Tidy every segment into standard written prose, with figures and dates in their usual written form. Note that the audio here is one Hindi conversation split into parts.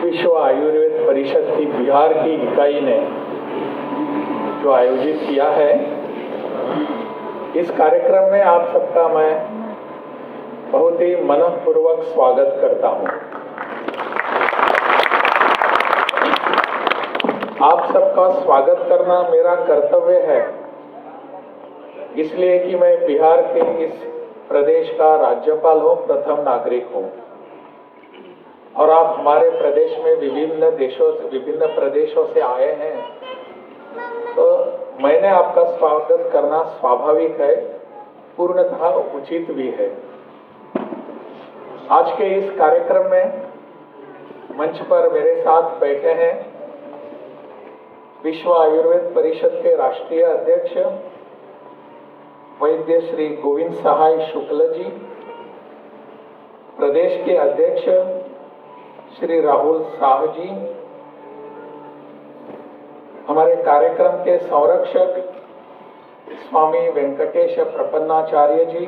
विश्व आयुर्वेद परिषद की बिहार की इकाई ने जो आयोजित किया है, इस कार्यक्रम में आप सबका मैं बहुत ही मनपूर्वक स्वागत करता हूं। आप सबका स्वागत करना मेरा कर्तव्य है, इसलिए कि मैं बिहार के इस प्रदेश का राज्यपाल हूं, प्रथम नागरिक हूं और आप हमारे प्रदेश में विभिन्न प्रदेशों से आए हैं, तो मैंने आपका स्वागत करना स्वाभाविक है, पूर्णतः उचित भी है। आज के इस कार्यक्रम में मंच पर मेरे साथ बैठे हैं विश्व आयुर्वेद परिषद के राष्ट्रीय अध्यक्ष वैद्य श्री गोविंद सहाय शुक्ल जी, प्रदेश के अध्यक्ष श्री राहुल साह जी, हमारे कार्यक्रम के संरक्षक स्वामी वेंकटेश प्रपन्नाचार्य जी,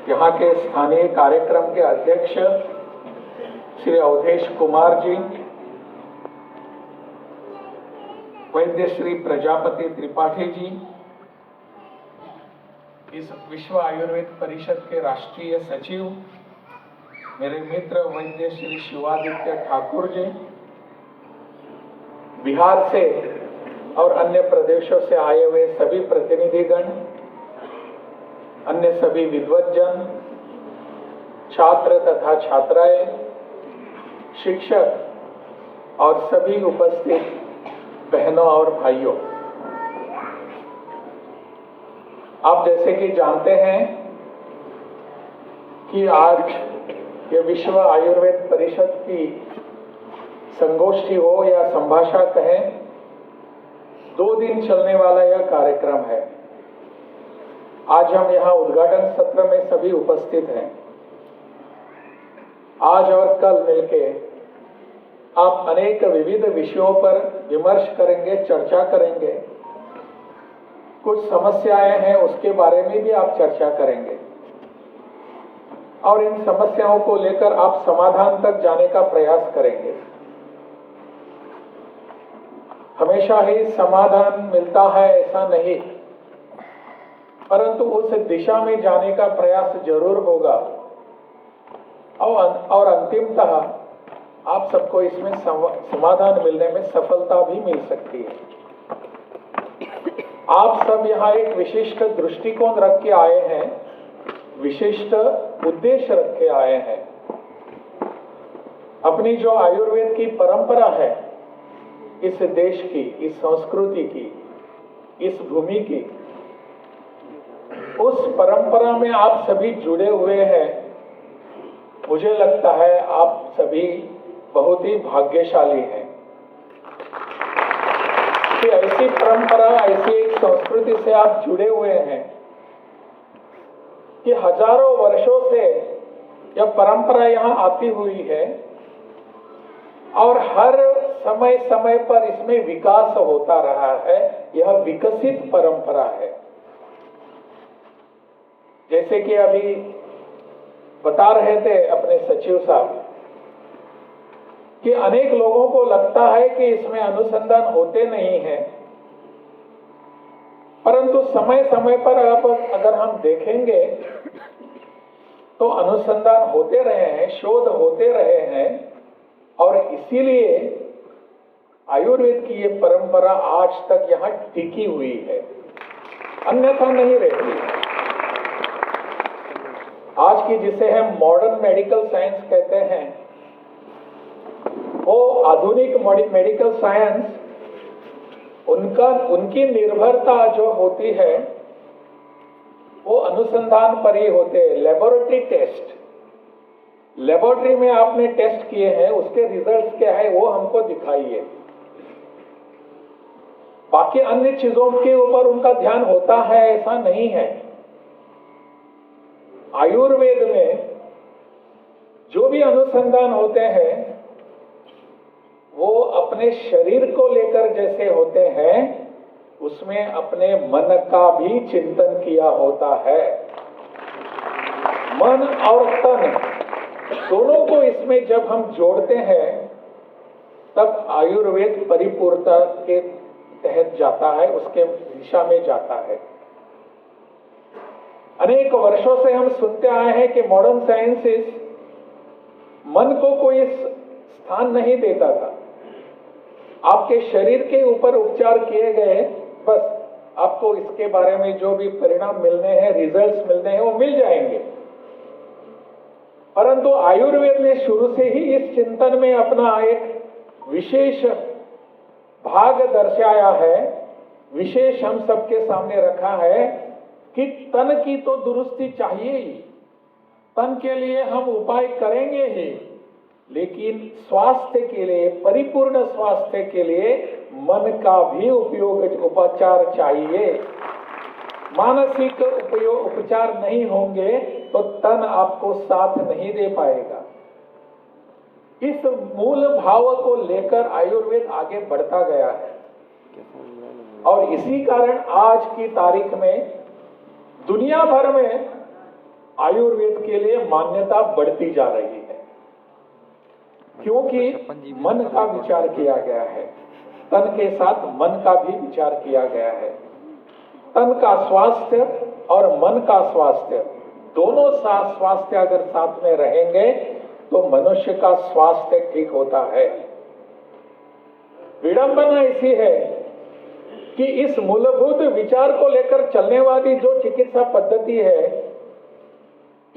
यहाँ के स्थानीय कार्यक्रम के अध्यक्ष श्री अवधेश कुमार जी, वैद्य श्री प्रजापति त्रिपाठी जी, इस विश्व आयुर्वेद परिषद के राष्ट्रीय सचिव मेरे मित्र वैद्य श्री शिवादित्य ठाकुर जी, बिहार से और अन्य प्रदेशों से आए हुए सभी प्रतिनिधिगण, अन्य सभी विद्वज्जन, छात्र तथा छात्राएं, शिक्षक और सभी उपस्थित बहनों और भाइयों, आप जैसे कि जानते हैं कि आज ये विश्व आयुर्वेद परिषद की संगोष्ठी हो या संभाषा कहें, 2 दिन चलने वाला यह कार्यक्रम है। आज हम यहाँ उद्घाटन सत्र में सभी उपस्थित हैं। आज और कल मिलके आप अनेक विविध विषयों पर विमर्श करेंगे, चर्चा करेंगे। कुछ समस्याएं हैं, उसके बारे में भी आप चर्चा करेंगे और इन समस्याओं को लेकर आप समाधान तक जाने का प्रयास करेंगे। हमेशा ही समाधान मिलता है ऐसा नहीं, परंतु उस दिशा में जाने का प्रयास जरूर होगा और अंतिमतः आप सबको इसमें समाधान मिलने में सफलता भी मिल सकती है। आप सब यहाँ एक विशिष्ट दृष्टिकोण रख के आए हैं, विशिष्ट उद्देश्य रख के आए हैं। अपनी जो आयुर्वेद की परंपरा है, इस देश की, इस संस्कृति की, इस भूमि की, उस परंपरा में आप सभी जुड़े हुए हैं। मुझे लगता है आप सभी बहुत ही भाग्यशाली हैं कि ऐसी परंपरा, ऐसी एक संस्कृति से आप जुड़े हुए हैं कि हजारों वर्षों से यह परंपरा यहाँ आती हुई है और हर समय समय पर इसमें विकास होता रहा है। यह विकसित परंपरा है। जैसे कि अभी बता रहे थे अपने सचिव साहब कि अनेक लोगों को लगता है कि इसमें अनुसंधान होते नहीं हैं, परंतु समय समय पर अब अगर हम देखेंगे तो अनुसंधान होते रहे हैं, शोध होते रहे हैं और इसीलिए आयुर्वेद की ये परंपरा आज तक यहाँ टिकी हुई है, अन्यथा नहीं रहती। आज की जिसे हम मॉडर्न मेडिकल साइंस कहते हैं, वो आधुनिक मेडिकल साइंस, उनकी निर्भरता जो होती है वो अनुसंधान पर ही होते हैं। लेबोरेटरी टेस्ट, लेबोरेटरी में आपने टेस्ट किए हैं, उसके रिजल्ट्स क्या है वो हमको दिखाइए। बाकी अन्य चीजों के ऊपर उनका ध्यान होता है ऐसा नहीं है। आयुर्वेद में जो भी अनुसंधान होते हैं वो अपने शरीर को लेकर जैसे होते हैं, उसमें अपने मन का भी चिंतन किया होता है। मन और तन दोनों को इसमें जब हम जोड़ते हैं तब आयुर्वेद परिपूर्णता के तहत जाता है, उसके दिशा में जाता है। अनेक वर्षों से हम सुनते आए हैं कि मॉडर्न साइंसेस मन को कोई स्थान नहीं देता था। आपके शरीर के ऊपर उपचार किए गए, बस आपको इसके बारे में जो भी परिणाम मिलने हैं, रिजल्ट्स मिलने हैं, वो मिल जाएंगे। परंतु आयुर्वेद ने शुरू से ही इस चिंतन में अपना एक विशेष भाग दर्शाया है, विशेष हम सबके सामने रखा है कि तन की तो दुरुस्ती चाहिए ही, तन के लिए हम उपाय करेंगे ही, लेकिन स्वास्थ्य के लिए, परिपूर्ण स्वास्थ्य के लिए मन का भी उपचार चाहिए। मानसिक उपचार नहीं होंगे तो तन आपको साथ नहीं दे पाएगा। इस मूल भाव को लेकर आयुर्वेद आगे बढ़ता गया है और इसी कारण आज की तारीख में दुनिया भर में आयुर्वेद के लिए मान्यता बढ़ती जा रही है, क्योंकि मन का विचार किया गया है, तन के साथ मन का भी विचार किया गया है। तन का स्वास्थ्य और मन का स्वास्थ्य दोनों स्वास्थ्य अगर साथ में रहेंगे तो मनुष्य का स्वास्थ्य ठीक होता है। विडंबना इसी है कि इस मूलभूत विचार को लेकर चलने वाली जो चिकित्सा पद्धति है,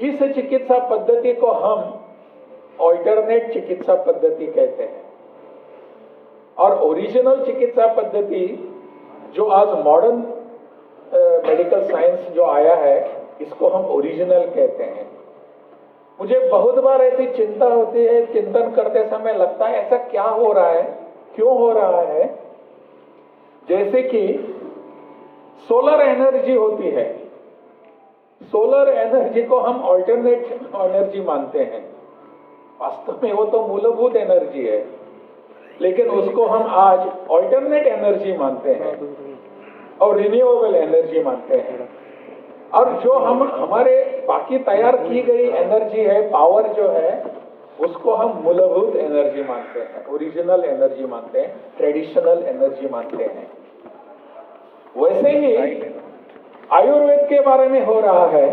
इस चिकित्सा पद्धति को हम ऑल्टरनेट चिकित्सा पद्धति कहते हैं और ओरिजिनल चिकित्सा पद्धति जो आज मॉडर्न मेडिकल साइंस जो आया है, इसको हम ओरिजिनल कहते हैं। मुझे बहुत बार ऐसी चिंता होती है, चिंतन करते समय लगता है ऐसा क्या हो रहा है, क्यों हो रहा है। जैसे कि सोलर एनर्जी होती है, सोलर एनर्जी को हम ऑल्टरनेट एनर्जी मानते हैं, वास्तव में वो तो मूलभूत एनर्जी है, लेकिन उसको हम आज ऑल्टरनेट एनर्जी मानते हैं और रिन्यूएबल एनर्जी मानते हैं। और जो हम हमारे बाकी तैयार की गई एनर्जी है, पावर जो है, उसको हम मूलभूत एनर्जी मानते हैं, ओरिजिनल एनर्जी मानते हैं, ट्रेडिशनल एनर्जी मानते हैं। वैसे ही आयुर्वेद के बारे में हो रहा है।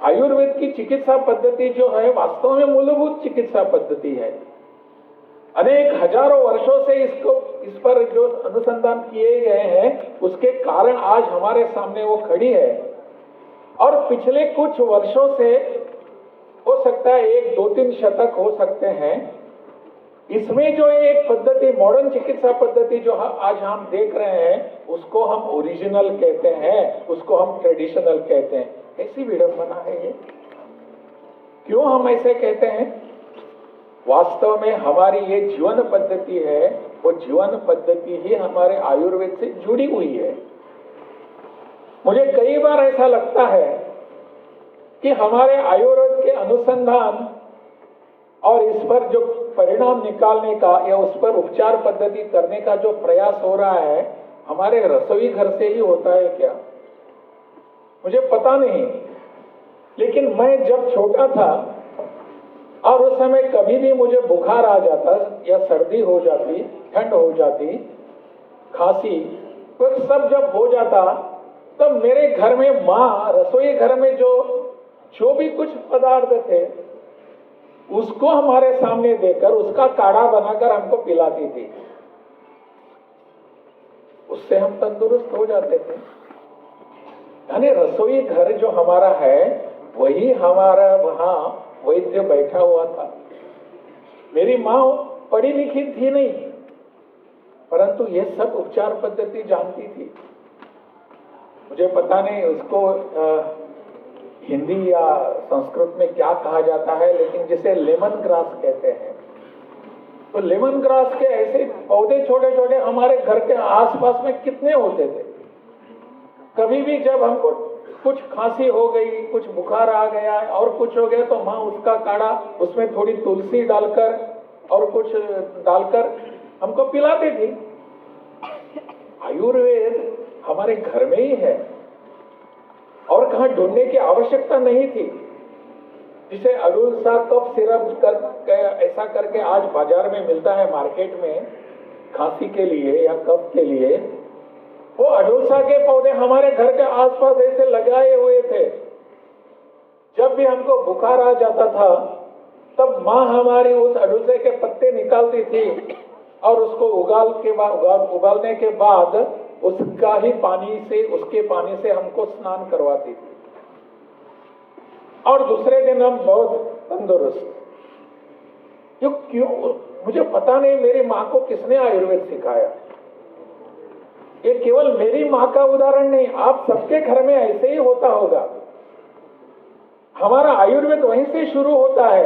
आयुर्वेद की चिकित्सा पद्धति जो है वास्तव में मूलभूत चिकित्सा पद्धति है। अनेक हजारों वर्षों से इस पर जो अनुसंधान किए गए हैं, उसके कारण आज हमारे सामने वो खड़ी है। और पिछले कुछ वर्षों से, हो सकता है 1-2-3 शतक हो सकते हैं, इसमें जो एक पद्धति, मॉडर्न चिकित्सा पद्धति जो आज हम देख रहे हैं, उसको हम ओरिजिनल कहते हैं, उसको हम ट्रेडिशनल कहते हैं। कैसी विडंबना है ये, क्यों हम ऐसे कहते हैं? वास्तव में हमारी ये जीवन पद्धति है, वो जीवन पद्धति ही हमारे आयुर्वेद से जुड़ी हुई है। मुझे कई बार ऐसा लगता है कि हमारे आयुर्वेद के अनुसंधान और इस पर जो परिणाम निकालने का या उस पर उपचार पद्धति करने का जो प्रयास हो रहा है, हमारे रसोई घर से ही होता है क्या, मुझे पता नहीं। लेकिन मैं जब छोटा था और उस समय कभी भी मुझे बुखार आ जाता या सर्दी हो जाती, ठंड हो जाती, खांसी, तो सब जब हो जाता, तब मेरे घर में माँ रसोई घर में जो भी कुछ पदार्थ थे, उसको हमारे सामने देकर उसका काढ़ा बनाकर हमको पिलाती थी। उससे हम तंदुरुस्त हो जाते थे। यानी रसोई घर जो हमारा है, वही हमारा वहां वैद्य बैठा हुआ था। मेरी माँ पढ़ी लिखी थी नहीं, परंतु ये सब उपचार पद्धति जानती थी। मुझे पता नहीं उसको हिंदी या संस्कृत में क्या कहा जाता है, लेकिन जिसे लेमन ग्रास कहते हैं। तो लेमन ग्रास के ऐसे पौधे छोटे छोटे हमारे घर के आसपास में कितने होते थे। कभी भी जब हमको कुछ खांसी हो गई, कुछ बुखार आ गया और कुछ हो गया, तो माँ उसका काढ़ा, उसमें थोड़ी तुलसी डालकर और कुछ डालकर हमको पिलाती थी। आयुर्वेद हमारे घर में ही है और कहाँ ढूंढने की आवश्यकता नहीं थी। जिसे अडुल्सा कफ सिरप ऐसा करके आज बाजार में मिलता है मार्केट में, खांसी के लिए या कफ के लिए, वो अडुल्सा के पौधे हमारे घर के आसपास ऐसे लगाए हुए थे। जब भी हमको बुखार आ जाता था तब माँ हमारी उस अडुल्से के पत्ते निकालती थी और उसको उबालने के बाद उसका ही उसके पानी से हमको स्नान करवाती थी और दूसरे दिन हम बहुत तंदुरुस्त। क्यों मुझे पता नहीं, मेरी माँ को किसने आयुर्वेद सिखाया। ये केवल मेरी माँ का उदाहरण नहीं, आप सबके घर में ऐसे ही होता होगा। हमारा आयुर्वेद वहीं से शुरू होता है,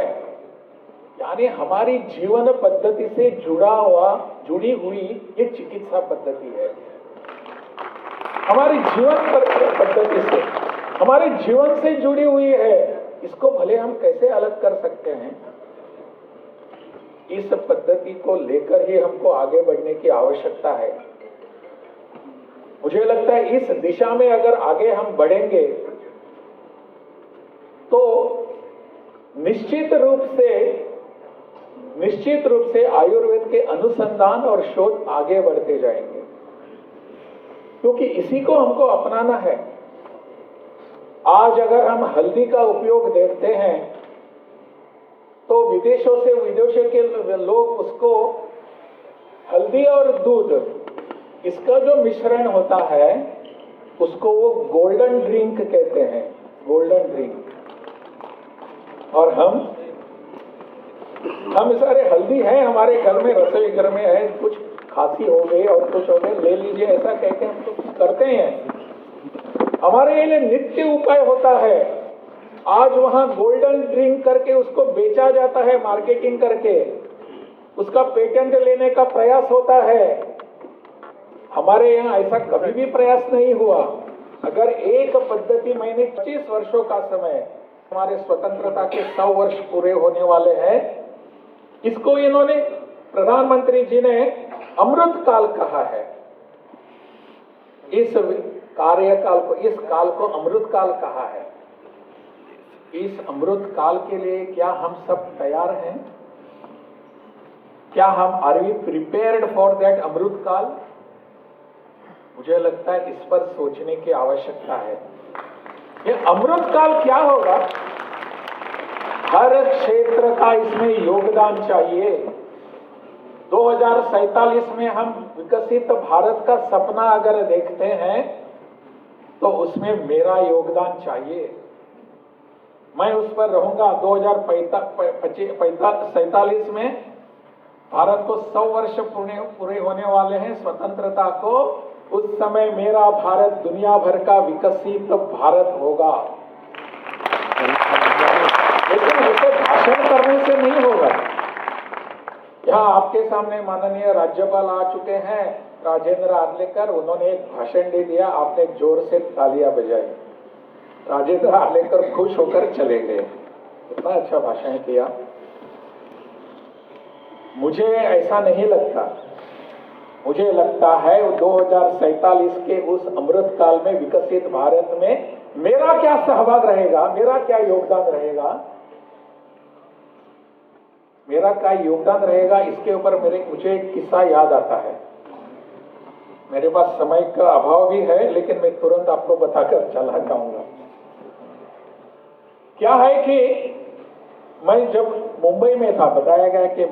यानी हमारी जीवन पद्धति से जुड़ी हुई ये चिकित्सा पद्धति है। हमारी जीवन पद्धति से, हमारे जीवन से जुड़ी हुई है। इसको भले हम कैसे अलग कर सकते हैं? इस पद्धति को लेकर ही हमको आगे बढ़ने की आवश्यकता है। मुझे लगता है इस दिशा में अगर आगे हम बढ़ेंगे तो निश्चित रूप से आयुर्वेद के अनुसंधान और शोध आगे बढ़ते जाएंगे, क्योंकि इसी को हमको अपनाना है। आज अगर हम हल्दी का उपयोग देखते हैं तो विदेशों के लोग उसको हल्दी और दूध, इसका जो मिश्रण होता है उसको वो गोल्डन ड्रिंक कहते हैं, गोल्डन ड्रिंक। और हम सारे हल्दी है हमारे घर में, रसोई घर में है, कुछ खांसी हो गई और कुछ हो गए, ले लीजिए, ऐसा कहते हम तो करते हैं। हमारे लिए नित्य उपाय होता है। आज वहां गोल्डन ड्रिंक करके उसको बेचा जाता है, मार्केटिंग करके उसका पेटेंट लेने का प्रयास होता है। हमारे यहाँ ऐसा कभी भी प्रयास नहीं हुआ। अगर एक पद्धति, मैंने 25 वर्षों का समय, हमारे स्वतंत्रता के 100 वर्ष पूरे होने वाले हैं, इसको इन्होंने, प्रधानमंत्री जी ने अमृत काल कहा है। इस कार्यकाल को, इस काल को अमृत काल कहा है। इस अमृत काल के लिए क्या हम सब तैयार हैं? क्या हम are we prepared for that Amrit Kaal? मुझे लगता है इस पर सोचने की आवश्यकता है। ये अमृत काल क्या होगा? हर क्षेत्र का इसमें योगदान चाहिए। 2047 में हम विकसित भारत का सपना अगर देखते हैं तो उसमें मेरा योगदान चाहिए। मैं उस पर रहूंगा। 2047 में भारत को 100 वर्ष पूरे होने वाले हैं स्वतंत्रता को। उस समय मेरा भारत दुनिया भर का विकसित भारत होगा। लेकिन उसे भाषण करने से नहीं होगा। यहाँ आपके सामने माननीय राज्यपाल आ चुके हैं, राजेंद्र आर्लेकर, उन्होंने एक भाषण दे दिया, आपने जोर से तालियां बजाई, राजेंद्र आर्लेकर खुश होकर चले गए। इतना अच्छा भाषण किया। मुझे ऐसा नहीं लगता। मुझे लगता है 2047 के उस अमृत काल में, विकसित भारत में मेरा क्या सहभाग रहेगा, मेरा क्या योगदान रहेगा, मेरा क्या योगदान रहेगा, इसके ऊपर मुझे एक किस्सा याद आता है। मेरे पास समय का अभाव भी है, लेकिन मैं तुरंत आपको बताकर चला जाऊंगा। क्या है कि मैं जब मुंबई में था, बताया गया कि